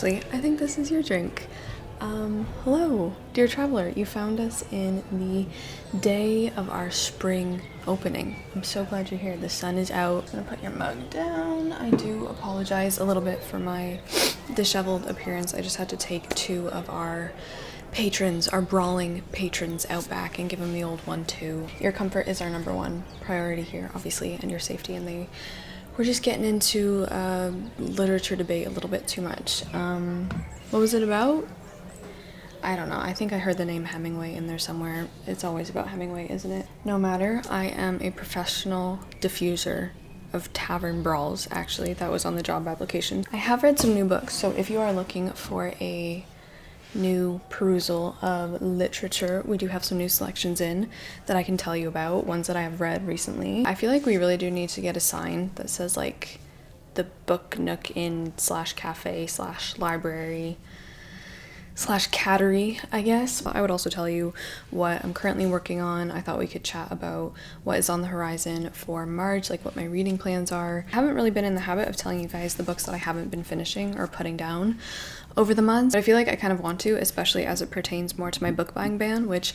Actually, I think this is your drink. Hello, dear traveler. You found us in the day of our spring opening. I'm so glad you're here. The sun is out. I'm gonna put your mug down. I do apologize a little bit for my disheveled appearance. I just had to take two of our patrons, our brawling patrons, out back and give them the old 1-2. Your comfort is our number one priority here, obviously, and your safety, and we're just getting into literature debate a little bit too much. What was it about? I don't know. I think I heard the name Hemingway in there somewhere. It's always about Hemingway, isn't it? No matter. I am a professional diffuser of tavern brawls, actually. That was on the job application. I have read some new books, so if you are looking for a new perusal of literature, we do have some new selections in that I can tell you about, ones that I have read recently. I feel like we really do need to get a sign that says like the book nook inn / cafe / library / cattery, I guess. I would also tell you what I'm currently working on. I thought we could chat about what is on the horizon for March, like what my reading plans are. I haven't really been in the habit of telling you guys the books that I haven't been finishing or putting down over the months, but I feel like I kind of want to, especially as it pertains more to my book buying ban, which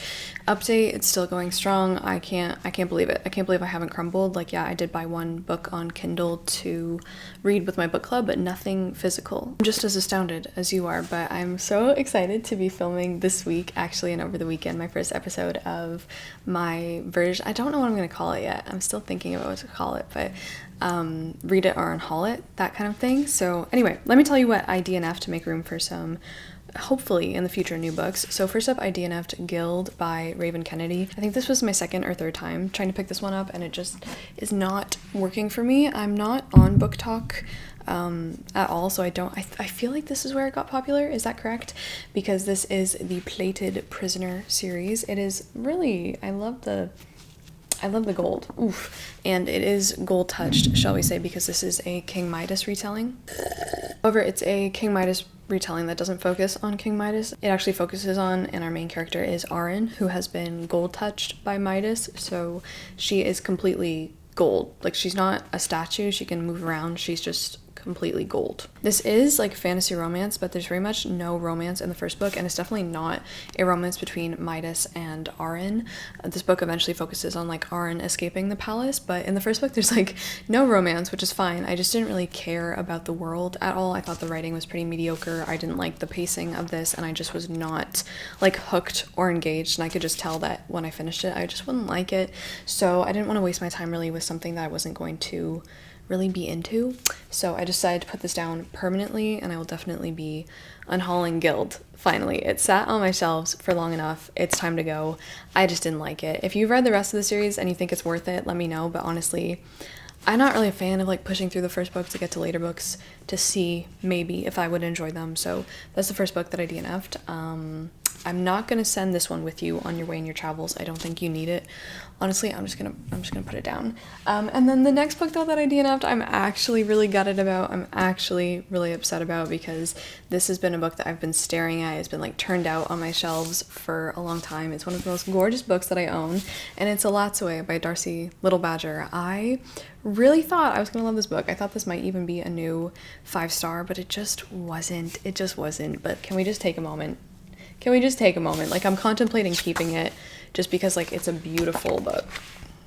update, it's still going strong. I can't believe it. I can't believe I haven't crumbled. Like, yeah, I did buy one book on Kindle to read with my book club, but nothing physical. I'm just as astounded as you are, but I'm so excited to be filming this week, actually, and over the weekend, my first episode of my version. I don't know what I'm going to call it yet. I'm still thinking about what to call it, but read it or unhaul it, that kind of thing. So anyway, let me tell you what I DNF'd to make room for some, hopefully in the future, new books. So first up, I DNF'd Guild by Raven Kennedy. I think this was my second or third time trying to pick this one up, and it just is not working for me. I'm not on Book Talk at all, so I feel like this is where it got popular. Is that correct? Because this is the Plated Prisoner series. It is really, I love the gold. Oof. And it is gold touched, shall we say, because this is a King Midas retelling. However, it's a King Midas retelling that doesn't focus on King Midas. It actually focuses on, and our main character is Arin, who has been gold touched by Midas. So she is completely gold. Like, she's not a statue. She can move around. She's just completely gold. This is like fantasy romance, but there's very much no romance in the first book, and it's definitely not a romance between Midas and Arin. This book eventually focuses on like Arin escaping the palace, but in the first book there's like no romance, which is fine. I just didn't really care about the world at all. I thought the writing was pretty mediocre. I didn't like the pacing of this, and I just was not like hooked or engaged, and I could just tell that when I finished it I just wouldn't like it. So I didn't want to waste my time really with something that I wasn't going to really be into. So I decided to put this down permanently, and I will definitely be unhauling Guild. Finally, it sat on my shelves for long enough. It's time to go. I just didn't like it. If you've read the rest of the series and you think it's worth it, let me know. But honestly, I'm not really a fan of like pushing through the first book to get to later books to see maybe if I would enjoy them. So that's the first book that I DNF'd. I'm not gonna send this one with you on your way in your travels. I don't think you need it. Honestly, I'm just gonna put it down. And then the next book though that I DNF'd, I'm actually really gutted about. I'm actually really upset about, because this has been a book that I've been staring at. It's been like turned out on my shelves for a long time. It's one of the most gorgeous books that I own, and it's A Lot's Away by Darcy Little Badger. I really thought I was gonna love this book. I thought this might even be a new 5-star, but it just wasn't. It just wasn't. But can we just take a moment? Can we just take a moment? Like, I'm contemplating keeping it just because, like, it's a beautiful book.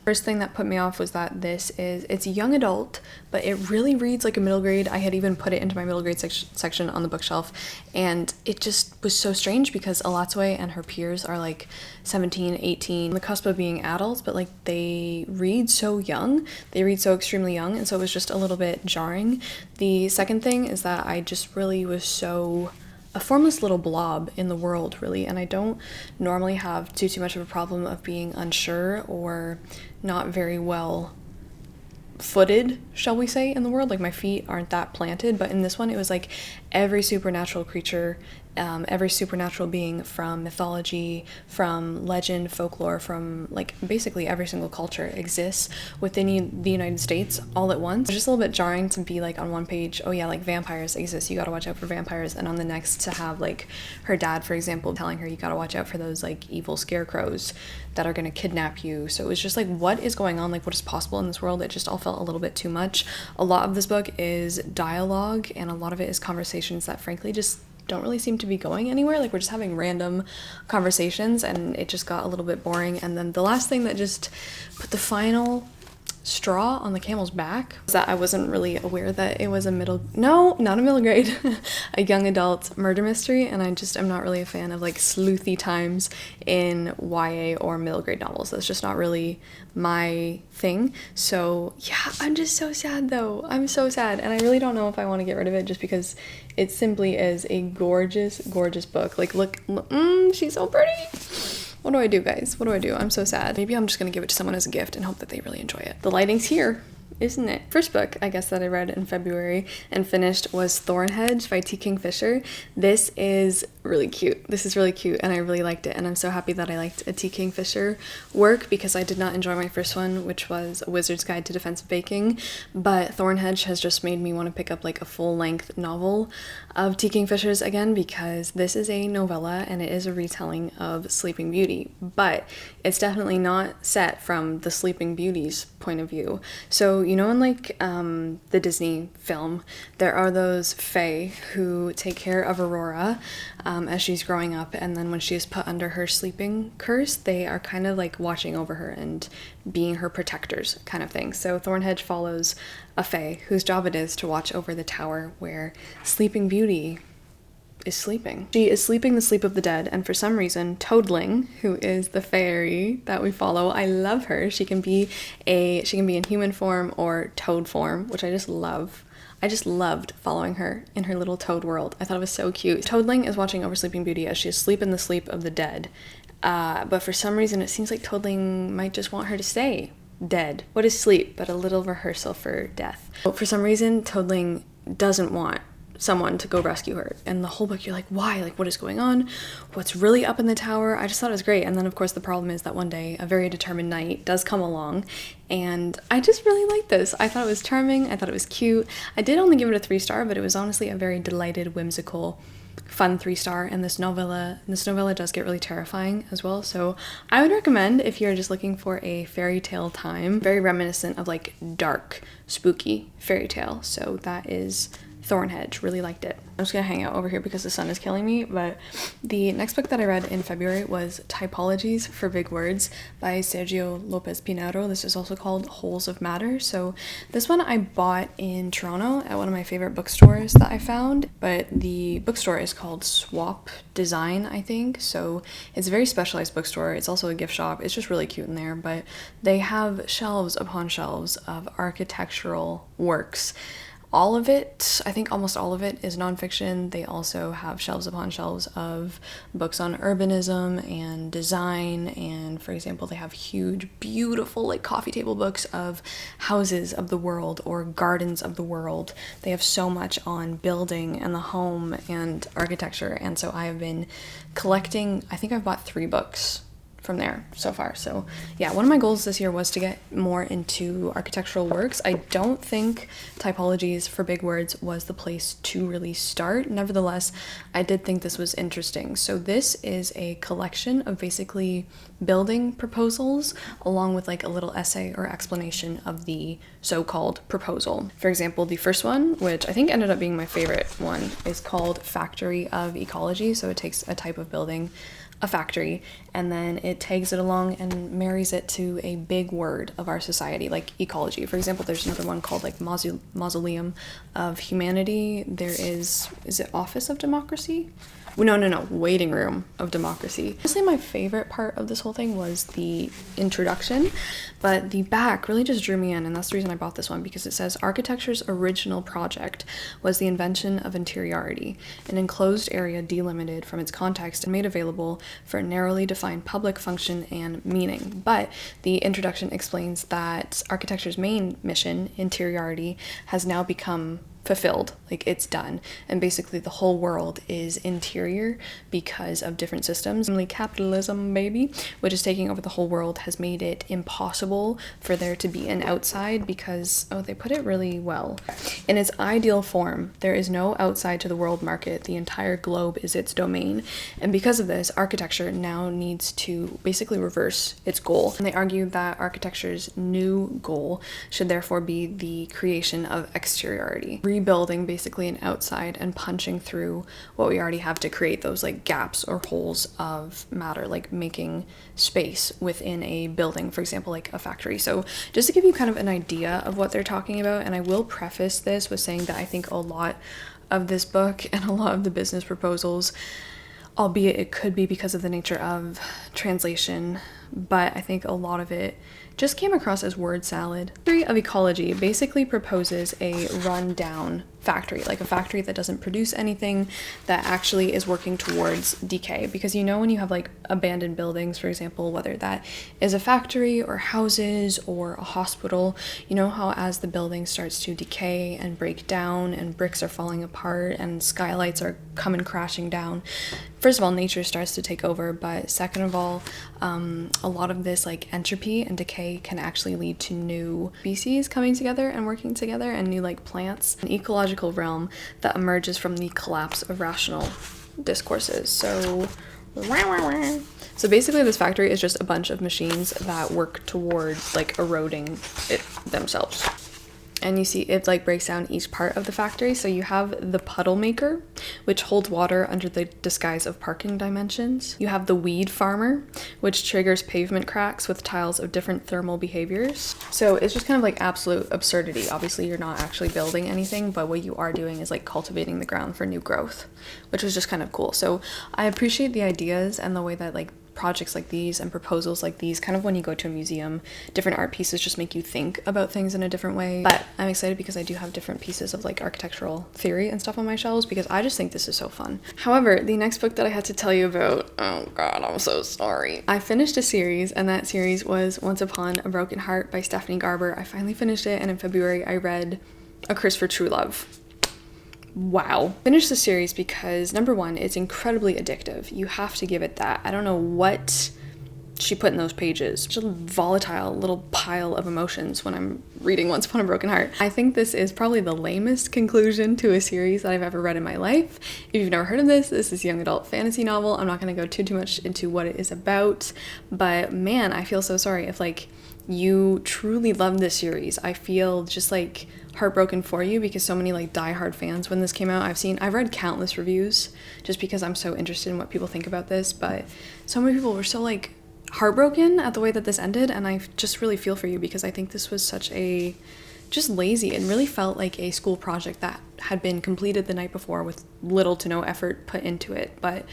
First thing that put me off was that it's young adult, but it really reads like a middle grade. I had even put it into my middle grade section on the bookshelf, and it just was so strange because A Lot's Away and her peers are like 17, 18, on the cusp of being adults, but like they read so young. They read so extremely young, and so it was just a little bit jarring. The second thing is that I just really was so a formless little blob in the world, really, and I don't normally have too much of a problem of being unsure or not very well footed, shall we say, in the world. Like, my feet aren't that planted, but in this one it was like every supernatural creature every supernatural being from mythology, from legend, folklore, from like basically every single culture exists within the United States all at once. It's just a little bit jarring to be like on one page, oh yeah, like vampires exist, you gotta watch out for vampires, and on the next to have like her dad, for example, telling her you gotta watch out for those like evil scarecrows that are gonna kidnap you. So it was just like, what is going on? Like, what is possible in this world? It just all felt a little bit too much. A lot of this book is dialogue, and a lot of it is conversations that frankly just don't really seem to be going anywhere. Like, we're just having random conversations, and it just got a little bit boring. And then the last thing that just put the final straw on the camel's back was that I wasn't really aware that it was a not a middle grade, a young adult murder mystery, and I'm not really a fan of like sleuthy times in YA or middle grade novels. That's just not really my thing. So yeah, I'm just so sad though. I'm so sad, and I really don't know if I want to get rid of it just because it simply is a gorgeous, gorgeous book. Like, look, she's so pretty. What do I do, guys? What do I do? I'm so sad. Maybe I'm just gonna give it to someone as a gift and hope that they really enjoy it. The lighting's here, isn't it? First book, I guess, that I read in February and finished was Thornhedge by T. Kingfisher. This is really cute. This is really cute, and I really liked it, and I'm so happy that I liked a T. Kingfisher work because I did not enjoy my first one, which was A Wizard's Guide to Defensive Baking, but Thornhedge has just made me want to pick up like a full-length novel of T. Kingfisher's again, because this is a novella and it is a retelling of Sleeping Beauty, but it's definitely not set from the Sleeping Beauty's point of view. So, you know, in like the Disney film, there are those fae who take care of Aurora as she's growing up, and then when she is put under her sleeping curse, they are kind of like watching over her and being her protectors kind of thing. So Thornhedge follows a fae whose job it is to watch over the tower where Sleeping Beauty is sleeping. She is sleeping the sleep of the dead, and for some reason Toadling, who is the fairy that we follow, I love her. She can be in human form or toad form, which I just love. I just loved following her in her little toad world. I thought it was so cute. Toadling is watching over Sleeping Beauty as she is asleep in the sleep of the dead. But for some reason it seems like Toadling might just want her to stay dead. What is sleep but a little rehearsal for death? But for some reason Toadling doesn't want someone to go rescue her, and the whole book you're like, why? Like, what is going on? What's really up in the tower? I just thought it was great. And then of course the problem is that one day a very determined knight does come along, and I just really liked this. I thought it was charming. I thought it was cute. I did only give it a 3-star, but it was honestly a very delighted, whimsical, fun 3-star, and this novella does get really terrifying as well. So I would recommend, if you're just looking for a fairy tale time, very reminiscent of like dark, spooky fairy tale. So that is Thornhedge. Really liked it. I'm just gonna hang out over here because the sun is killing me, but the next book that I read in February was Typologies for Big Words by Sergio Lopez Pinheiro. This is also called Holes of Matter. So this one I bought in Toronto at one of my favorite bookstores that I found, but the bookstore is called Swap Design, I think. So it's a very specialized bookstore. It's also a gift shop. It's just really cute in there, but they have shelves upon shelves of architectural works. All of it, I think almost all of it, is nonfiction. They also have shelves upon shelves of books on urbanism and design, and for example they have huge, beautiful like coffee table books of houses of the world or gardens of the world. They have so much on building and the home and architecture, and so I have been collecting. I think I've bought 3 books from there so far. So yeah, one of my goals this year was to get more into architectural works. I don't think Typologies for Big Words was the place to really start. Nevertheless, I did think this was interesting. So this is a collection of basically building proposals along with like a little essay or explanation of the so-called proposal. For example, the first one, which I think ended up being my favorite one, is called Factory of Ecology. So it takes a type of building, a factory, and then it tags it along and marries it to a big word of our society, like ecology. For example, there's another one called like Mausoleum of Humanity. There is it Office of Democracy? No, Waiting Room of Democracy. Honestly, my favorite part of this whole thing was the introduction, but the back really just drew me in, and that's the reason I bought this one, because it says architecture's original project was the invention of interiority, an enclosed area delimited from its context and made available for a narrowly defined public function and meaning. But the introduction explains that architecture's main mission, interiority, has now become fulfilled, like it's done, and basically the whole world is interior because of different systems. Namely, capitalism, baby, which is taking over the whole world, has made it impossible for there to be an outside because, oh, they put it really well. In its ideal form, there is no outside to the world market. The entire globe is its domain, and because of this, architecture now needs to basically reverse its goal. And they argue that architecture's new goal should therefore be the creation of exteriority, rebuilding basically an outside and punching through what we already have to create those like gaps or holes of matter, like making space within a building, for example, like a factory. So just to give you kind of an idea of what they're talking about, and I will preface this with saying that I think a lot of this book and a lot of the business proposals, albeit it could be because of the nature of translation, but I think a lot of it just came across as word salad. Theory of ecology basically proposes a run-down factory, like a factory that doesn't produce anything, that actually is working towards decay. Because you know, when you have like abandoned buildings, for example, whether that is a factory or houses or a hospital, you know how as the building starts to decay and break down and bricks are falling apart and skylights are coming crashing down, first of all, nature starts to take over, but second of all, a lot of this like entropy and decay can actually lead to new species coming together and working together, and new like plants, an ecological realm that emerges from the collapse of rational discourses. So basically this factory is just a bunch of machines that work towards like eroding it themselves. And you see it like breaks down each part of the factory. So you have the puddle maker, which holds water under the disguise of parking dimensions. You have the weed farmer, which triggers pavement cracks with tiles of different thermal behaviors. So it's just kind of like absolute absurdity. Obviously you're not actually building anything, but what you are doing is like cultivating the ground for new growth, which was just kind of cool. So I appreciate the ideas and the way that like projects like these and proposals like these, kind of when you go to a museum, different art pieces just make you think about things in a different way. But I'm excited because I do have different pieces of like architectural theory and stuff on my shelves because I just think this is so fun. However, the next book that I had to tell you about, oh god, I'm so sorry. I finished a series, and that series was Once Upon a Broken Heart by Stephanie Garber. I finally finished it, and in February I read A Curse for True Love. Wow. Finish the series because number one, it's incredibly addictive. You have to give it that. I don't know what she put in those pages. Just a volatile little pile of emotions when I'm reading Once Upon a Broken Heart. I think this is probably the lamest conclusion to a series that I've ever read in my life. If you've never heard of this is a young adult fantasy novel. I'm not going to go too much into what it is about, but man, I feel so sorry if like you truly love this series. I feel just like heartbroken for you because so many like diehard fans when this came out, I've read countless reviews just because I'm so interested in what people think about this, but so many people were so like heartbroken at the way that this ended, and I just really feel for you because I think this was such a just lazy and really felt like a school project that had been completed the night before with little to no effort put into it. But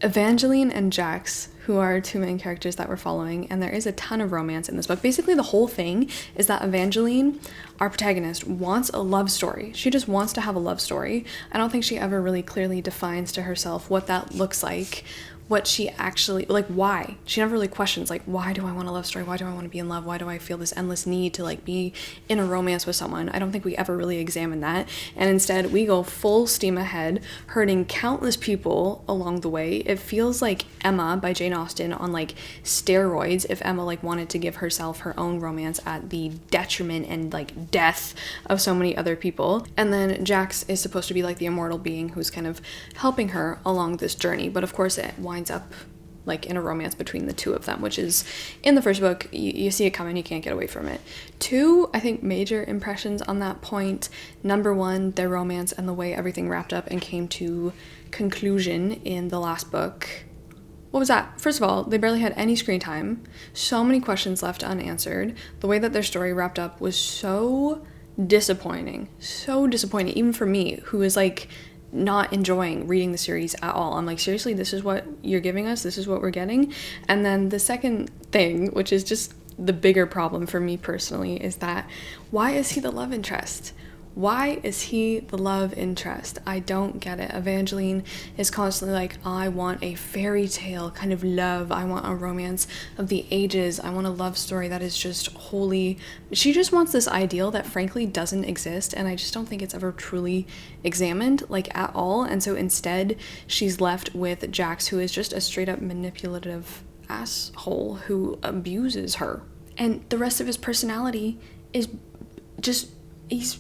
Evangeline and Jax, who are two main characters that we're following, and there is a ton of romance in this book. Basically, the whole thing is that Evangeline, our protagonist, wants a love story. She just wants to have a love story. I don't think she ever really clearly defines to herself what that looks like, what she actually, like, why. She never really questions, like, why do I want a love story? Why do I want to be in love? Why do I feel this endless need to, like, be in a romance with someone? I don't think we ever really examine that. And instead, we go full steam ahead, hurting countless people along the way. It feels like Emma by Jane Austen on, like, steroids, if Emma, like, wanted to give herself her own romance at the detriment and, like, death of so many other people. And then Jax is supposed to be, like, the immortal being who's kind of helping her along this journey. But, of course, it winds up like in a romance between the two of them, which is in the first book, you see it coming, you can't get away from it. Two, I think, major impressions on that point. Number one, their romance and the way everything wrapped up and came to conclusion in the last book. What was that? First of all, they barely had any screen time, so many questions left unanswered. The way that their story wrapped up was so disappointing, even for me, who is like not enjoying reading the series at all. I'm like, seriously, this is what you're giving us? This is what we're getting? And then the second thing, which is just the bigger problem for me personally, is that why is he the love interest? Why is he the love interest? I don't get it. Evangeline is constantly like, I want a fairy tale kind of love. I want a romance of the ages. I want a love story that is just wholly... She just wants this ideal that frankly doesn't exist, and I just don't think it's ever truly examined, like, at all. And so instead, she's left with Jax, who is just a straight up manipulative asshole who abuses her. And the rest of his personality is just... He's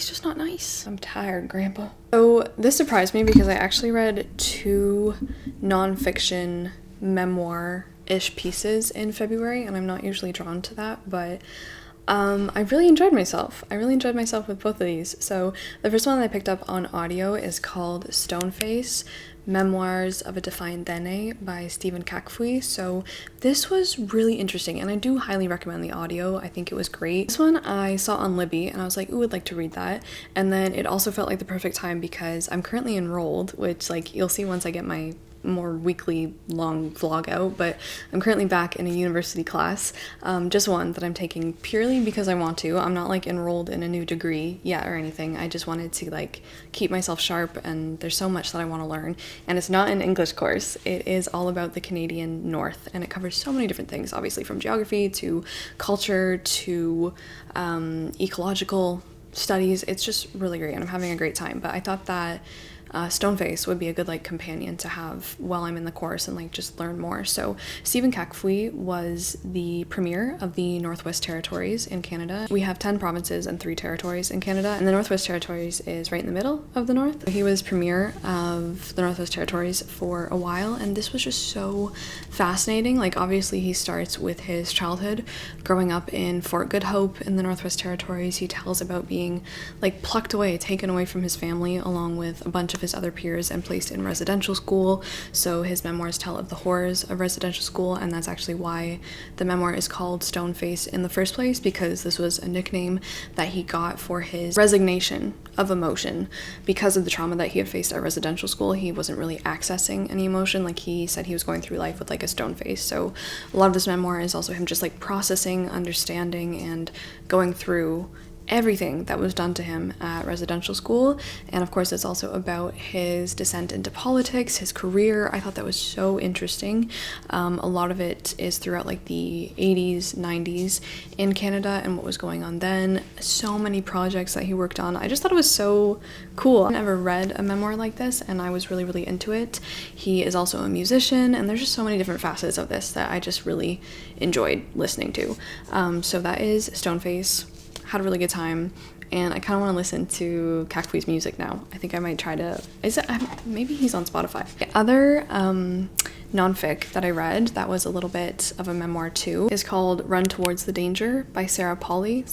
just not nice. I'm tired, Grandpa. So this surprised me because I actually read 2 nonfiction memoir-ish pieces in February, and I'm not usually drawn to that, but I really enjoyed myself. I really enjoyed myself with both of these. So the first one that I picked up on audio is called Stoneface, Memoirs of a Defiant Dene by Stephen Kakfui. So this was really interesting, and I do highly recommend the audio. I think it was great. This one I saw on Libby, and I was like, ooh, I'd like to read that. And then it also felt like the perfect time because I'm currently enrolled, which, like, you'll see once I get my more weekly long vlog out, but I'm currently back in a university class, just one that I'm taking purely because I want to. I'm not like enrolled in a new degree yet or anything. I just wanted to like keep myself sharp, and there's so much that I want to learn, and it's not an English course. It is all about the Canadian North, and it covers so many different things, obviously from geography to culture to ecological studies. It's just really great, and I'm having a great time. But I thought that Stoneface would be a good like companion to have while I'm in the course and like just learn more. So Stephen Kakfui was the premier of the Northwest Territories in Canada. We have 10 provinces and 3 territories in Canada, and the Northwest Territories is right in the middle of the North. He was premier of the Northwest Territories for a while, and this was just so fascinating. Like, obviously he starts with his childhood growing up in Fort Good Hope in the Northwest Territories. He tells about being like plucked away, taken away from his family along with a bunch of his other peers and placed in residential school. So his memoirs tell of the horrors of residential school, and that's actually why the memoir is called Stoneface in the first place, because this was a nickname that he got for his resignation of emotion. Because of the trauma that he had faced at residential school, he wasn't really accessing any emotion. Like, he said he was going through life with like a stone face. So a lot of this memoir is also him just like processing, understanding, and going through everything that was done to him at residential school. And of course, it's also about his descent into politics, his career. I thought that was so interesting. A lot of it is throughout like the 80s, 90s in Canada and what was going on then. So many projects that he worked on. I just thought it was so cool. I never read a memoir like this, and I was really, really into it. He is also a musician, and there's just so many different facets of this that I just really enjoyed listening to. So that is Stoneface. Had a really good time, and I kind of want to listen to Kakfui's music now. I think I might try to... maybe he's on Spotify. The other nonfic that I read that was a little bit of a memoir too is called Run Towards the Danger by Sarah Poli.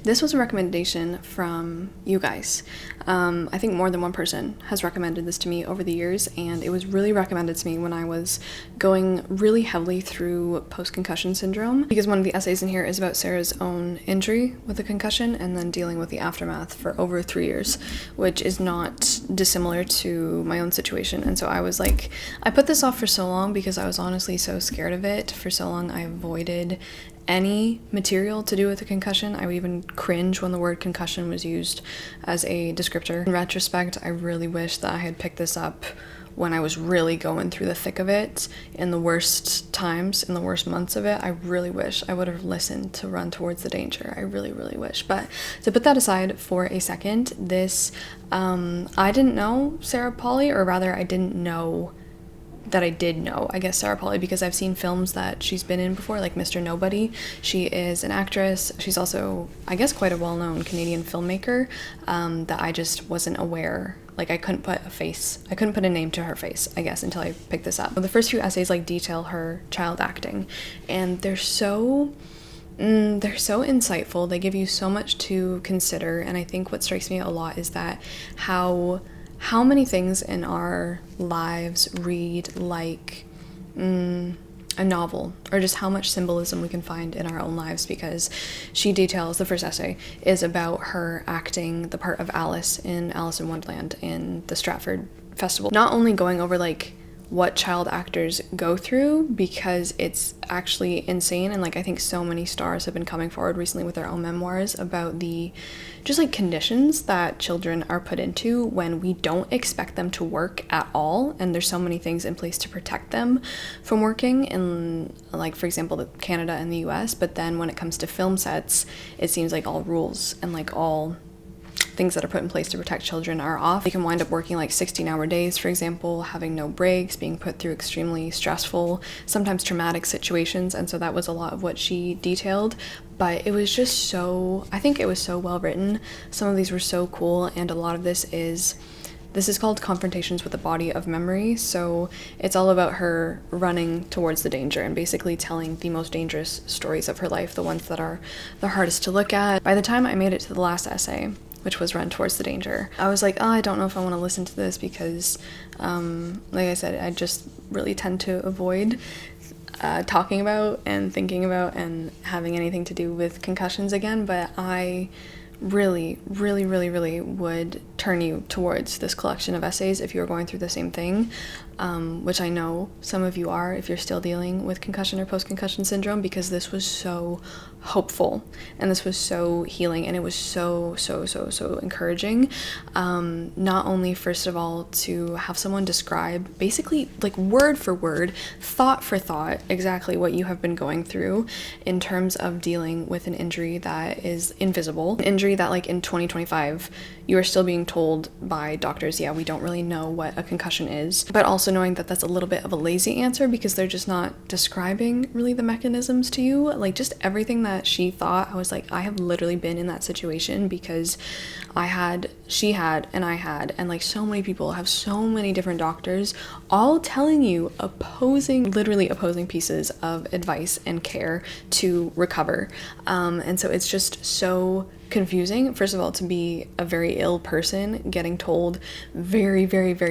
This was a recommendation from you guys. I think more than one person has recommended this to me over the years, and it was really recommended to me when I was going really heavily through post-concussion syndrome, because one of the essays in here is about Sarah's own injury with a concussion and then dealing with the aftermath for over 3 years, which is not dissimilar to my own situation. And so I was like, I put this off for so long because I was honestly so scared of it. For so long I avoided any material to do with a concussion. I would even cringe when the word concussion was used as a descriptor. In retrospect, I really wish that I had picked this up when I was really going through the thick of it, in the worst times, in the worst months of it. I really wish I would have listened to Run Towards the Danger. I really, really wish. But to put that aside for a second, this, I didn't know Sarah Poli, or rather I didn't know that I did know, I guess, Sarah Poli, because I've seen films that she's been in before, like Mr. Nobody. She is an actress. She's also, I guess, quite a well-known Canadian filmmaker that I just wasn't aware. Like, I couldn't put a name to her face, I guess, until I picked this up. The first few essays like detail her child acting, and they're so insightful. They give you so much to consider, and I think what strikes me a lot is that how many things in our lives read like a novel, or just how much symbolism we can find in our own lives, because she details, the first essay is about her acting the part of Alice in Alice in Wonderland in the Stratford Festival. Not only going over like what child actors go through, because it's actually insane. And like, I think so many stars have been coming forward recently with their own memoirs about the just like conditions that children are put into when we don't expect them to work at all, and there's so many things in place to protect them from working in, like, for example, Canada and the US. But then when it comes to film sets, it seems like all rules and like all things that are put in place to protect children are off. They can wind up working like 16-hour days, for example, having no breaks, being put through extremely stressful, sometimes traumatic situations. And so that was a lot of what she detailed. But it was just so, I think it was so well written. Some of these were so cool, and a lot of this is called Confrontations with the Body of Memory. So it's all about her running towards the danger and basically telling the most dangerous stories of her life, the ones that are the hardest to look at. By the time I made it to the last essay, which was Run Towards the Danger, I was like, oh, I don't know if I want to listen to this, because like I said, I just really tend to avoid talking about and thinking about and having anything to do with concussions again. But I really would turn you towards this collection of essays if you are going through the same thing, which I know some of you are if you're still dealing with concussion or post-concussion syndrome, because this was so hopeful and this was so healing, and it was so encouraging. Not only, first of all, to have someone describe basically like word for word, thought for thought, exactly what you have been going through in terms of dealing with an injury that is invisible, an injury that like in 2025 you are still being told by doctors, yeah, we don't really know what a concussion is, but also knowing that that's a little bit of a lazy answer because they're just not describing really the mechanisms to you. Like, just everything that she thought, I was like, I have literally been in that situation, because she had, and like so many people have so many different doctors all telling you literally opposing pieces of advice and care to recover. And so it's just so confusing, first of all, to be a very ill person getting told very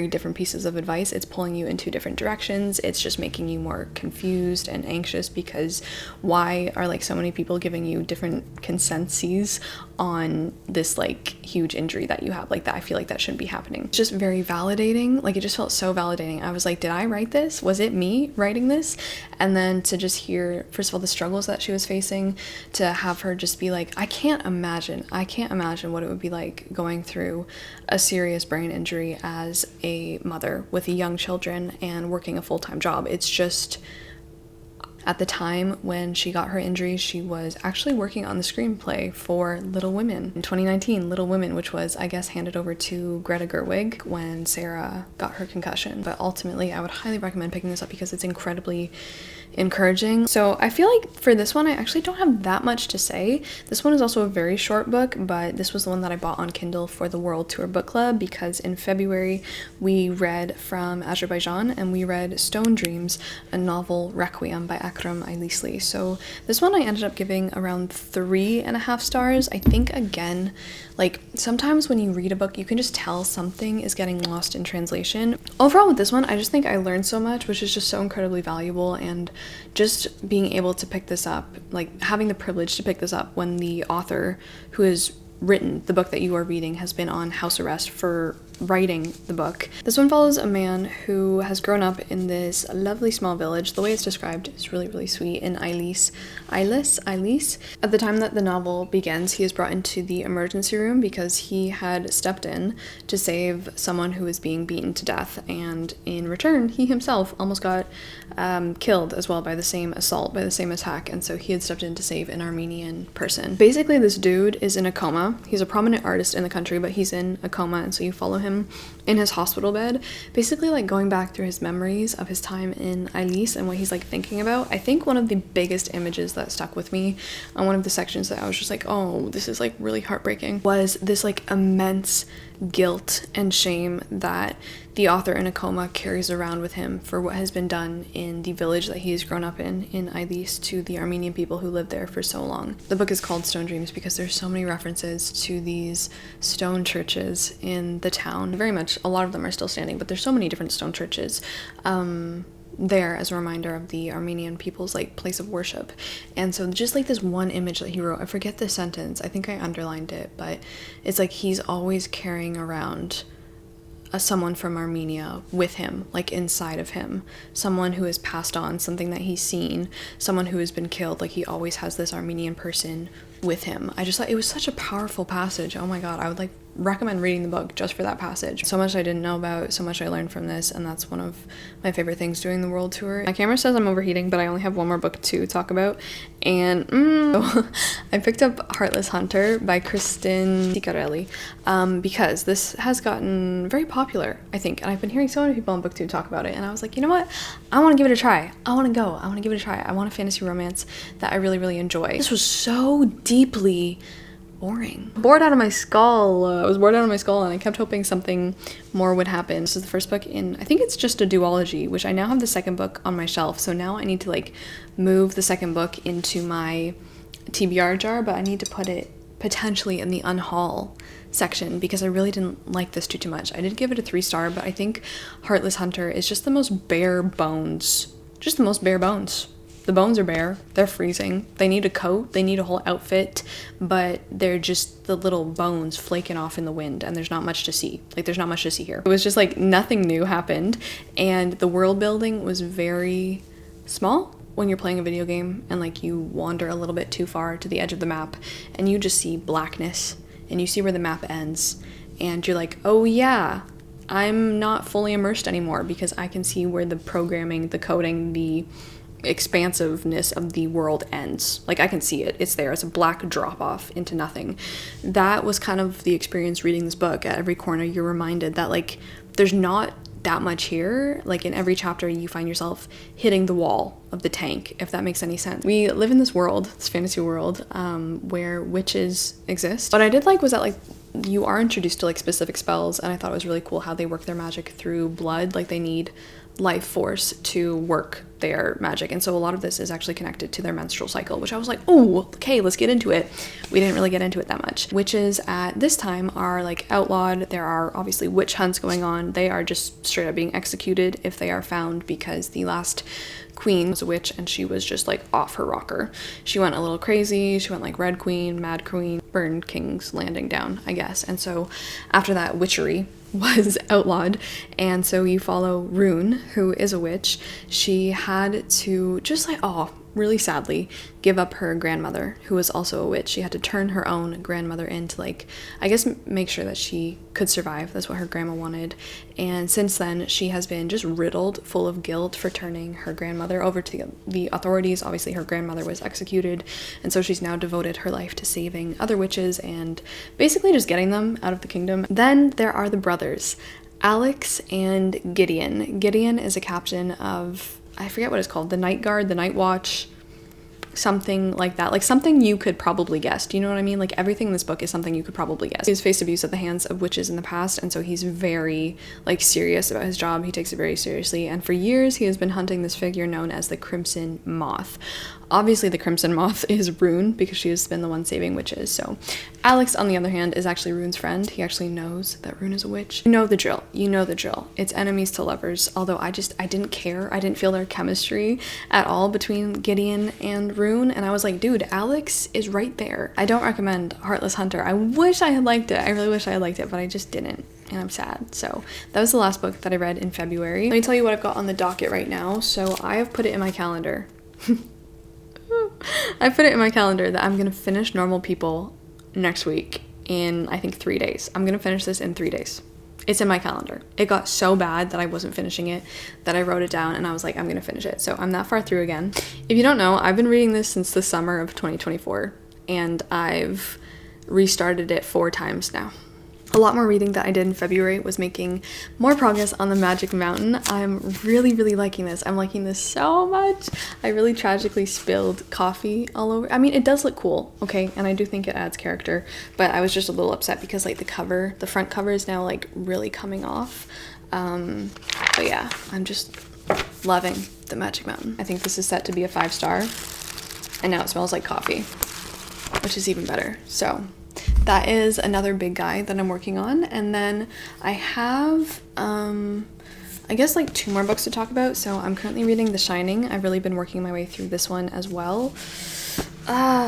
different pieces of advice. It's pulling you in two different directions. It's just making you more confused and anxious, because why are like so many people giving you different consensus on this like huge injury that you have? Like, that, I feel like that shouldn't be happening. It's just very validating. Like, it just felt so validating. I was like, did I write this? Was it me writing this? And then to just hear, first of all, the struggles that she was facing, to have her just be like, I can't imagine what it would be like going through a serious brain injury as a mother with young children and working a full-time job. It's just, at the time when she got her injury, she was actually working on the screenplay for Little Women in 2019, Little Women, which was, I guess, handed over to Greta Gerwig when Sarah got her concussion. But ultimately, I would highly recommend picking this up because it's incredibly encouraging. So I feel like for this one, I actually don't have that much to say. This one is also a very short book, but this was the one that I bought on Kindle for the World Tour Book Club, because in February we read from Azerbaijan and we read Stone Dreams, a novel Requiem by Akram Ailisli. So this one I ended up giving around 3.5 stars. I think, again, like, sometimes when you read a book, you can just tell something is getting lost in translation. Overall with this one, I just think I learned so much, which is just so incredibly valuable. And just being able to pick this up, like having the privilege to pick this up when the author who has written the book that you are reading has been on house arrest for writing the book. This one follows a man who has grown up in this lovely small village. The way it's described is really sweet, in Eilis. At the time that the novel begins, he is brought into the emergency room because he had stepped in to save someone who was being beaten to death, and in return he himself almost got killed as well by the same assault, by the same attack, and so he had stepped in to save an Armenian person. Basically, this dude is in a coma. He's a prominent artist in the country, but he's in a coma, and so you follow him in his hospital bed, basically like going back through his memories of his time in Eilis and what he's like thinking about. I think one of the biggest images that stuck with me on one of the sections that I was just like, oh, this is like really heartbreaking, was this like immense guilt and shame that the author in a coma carries around with him for what has been done in the village that he has grown up in Eilis, to the Armenian people who lived there for so long. The book is called Stone Dreams because there's so many references to these stone churches in the town. Very much, a lot of them are still standing, but there's so many different stone churches there as a reminder of the Armenian people's like place of worship. And so just like this one image that he wrote, I forget the sentence, I think I underlined it, but it's like he's always carrying around someone from Armenia with him, like inside of him, someone who has passed on something that he's seen, someone who has been killed. Like he always has this Armenian person with him. I just thought it was such a powerful passage. Oh my god, I would like recommend reading the book just for that passage. So much I didn't know about, so much I learned from this, and that's one of my favorite things doing the world tour. My camera says I'm overheating, but I only have one more book to talk about, and I picked up Heartless Hunter by Kristen Ciccarelli because this has gotten very popular, I think, and I've been hearing so many people on BookTube talk about it, and I was like, you know what, I want to give it a try. I want to give it a try. I want a fantasy romance that I really, really enjoy. This was so deeply boring. Bored out of my skull. I was bored out of my skull, and I kept hoping something more would happen. This is the first book in, I think it's just a duology, which I now have the second book on my shelf, so now I need to like move the second book into my TBR jar, but I need to put it potentially in the unhaul section because I really didn't like this too much. I did give it a 3-star, but I think Heartless Hunter is just the most bare bones. Just the most bare bones. The bones are bare, they're freezing, they need a coat, they need a whole outfit, but they're just the little bones flaking off in the wind, and there's not much to see. Like, there's not much to see here. It was just like nothing new happened, and the world building was very small when you're playing a video game and like you wander a little bit too far to the edge of the map and you just see blackness and you see where the map ends and you're like, oh yeah, I'm not fully immersed anymore because I can see where the programming, the coding, the expansiveness of the world ends. Like, I can see it. It's there. It's a black drop off into nothing. That was kind of the experience reading this book. At every corner you're reminded that like there's not that much here. Like, in every chapter you find yourself hitting the wall of the tank, if that makes any sense. We live in this world, this fantasy world, where witches exist. What I did like was that like you are introduced to like specific spells, and I thought it was really cool how they work their magic through blood. Like, they need life force to work their magic, and so a lot of this is actually connected to their menstrual cycle, which I was like, oh, okay, let's get into it. We didn't really get into it that much. Witches at this time are like outlawed. There are obviously witch hunts going on. They are just straight up being executed if they are found, because the last queen was a witch and she was just like off her rocker. She went a little crazy. She went like Red Queen, Mad Queen, burned King's Landing down, I guess. And so after that, witchery was outlawed, and so you follow Rune, who is a witch. She had to just like, really sadly, give up her grandmother, who was also a witch. She had to turn her own grandmother in to like, I guess, make sure that she could survive. That's what her grandma wanted. And since then, she has been just riddled full of guilt for turning her grandmother over to the authorities. Obviously, her grandmother was executed, and so she's now devoted her life to saving other witches and basically just getting them out of the kingdom. Then there are the brothers, Alex and Gideon. Gideon is a captain of, I forget what it's called, the Night Guard, the Night Watch, something like that. Like, something you could probably guess. Do you know what I mean? Like, everything in this book is something you could probably guess. He's faced abuse at the hands of witches in the past, and so he's very, like, serious about his job. He takes it very seriously, and for years he has been hunting this figure known as the Crimson Moth. Obviously, the Crimson Moth is Rune, because she has been the one saving witches. So Alex, on the other hand, is actually Rune's friend. He actually knows that Rune is a witch. You know the drill. You know the drill. It's enemies to lovers. Although I didn't care. I didn't feel their chemistry at all between Gideon and Rune. And I was like, dude, Alex is right there. I don't recommend Heartless Hunter. I wish I had liked it. I really wish I had liked it, but I just didn't. And I'm sad. So that was the last book that I read in February. Let me tell you what I've got on the docket right now. So I have put it in my calendar. I put it in my calendar that I'm gonna finish Normal People next week in, I think, 3 days. I'm gonna finish this in 3 days. It's in my calendar. It got so bad that I wasn't finishing it that I wrote it down and I was like, I'm gonna finish it. So I'm that far through again. If you don't know, I've been reading this since the summer of 2024 and I've restarted it 4 times now. A lot more reading that I did in February was making more progress on the Magic Mountain. I'm really, really liking this. I'm liking this so much. I really tragically spilled coffee all over. I mean, it does look cool, okay? And I do think it adds character, but I was just a little upset because like the front cover is now like really coming off. But yeah, I'm just loving the Magic Mountain. I think this is set to be a 5-star, and now it smells like coffee, which is even better. So that is another big guy that I'm working on. And then I have, I guess like 2 more books to talk about. So I'm currently reading The Shining. I've really been working my way through this one as well.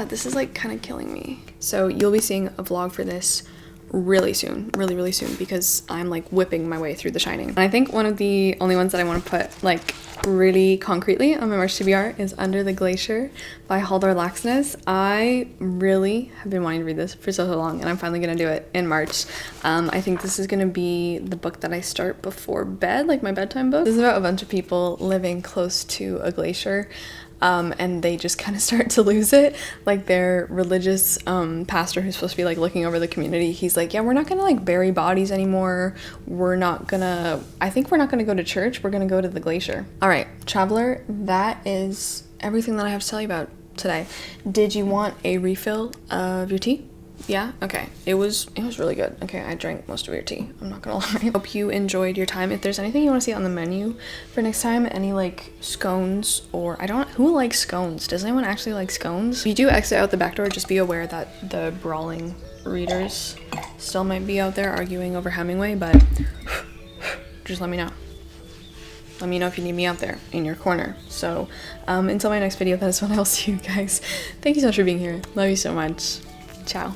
This is like kind of killing me. So you'll be seeing a vlog for this really soon, really soon, because I'm like whipping my way through The Shining. And I think one of the only ones that I want to put like really concretely on my March TBR is Under the Glacier by Haldor Laxness. I really have been wanting to read this for so long, and I'm finally gonna do it in March. I think this is gonna be the book that I start before bed, like my bedtime book. This is about a bunch of people living close to a glacier, and they just kind of start to lose it. Like their religious pastor, who's supposed to be like looking over the community, he's like, yeah, we're not gonna like bury bodies anymore. I think we're not gonna go to church. We're gonna go to the glacier. All right, traveler, that is everything that I have to tell you about today. Did you want a refill of your tea? Yeah? Okay. It was really good. Okay, I drank most of your tea. I'm not gonna lie. Hope you enjoyed your time. If there's anything you want to see on the menu for next time, any like scones or who likes scones? Does anyone actually like scones? If you do exit out the back door, just be aware that the brawling readers still might be out there arguing over Hemingway, but just let me know. Let me know if you need me out there in your corner. So until my next video, that is when I will see you guys. Thank you so much for being here. Love you so much. Ciao.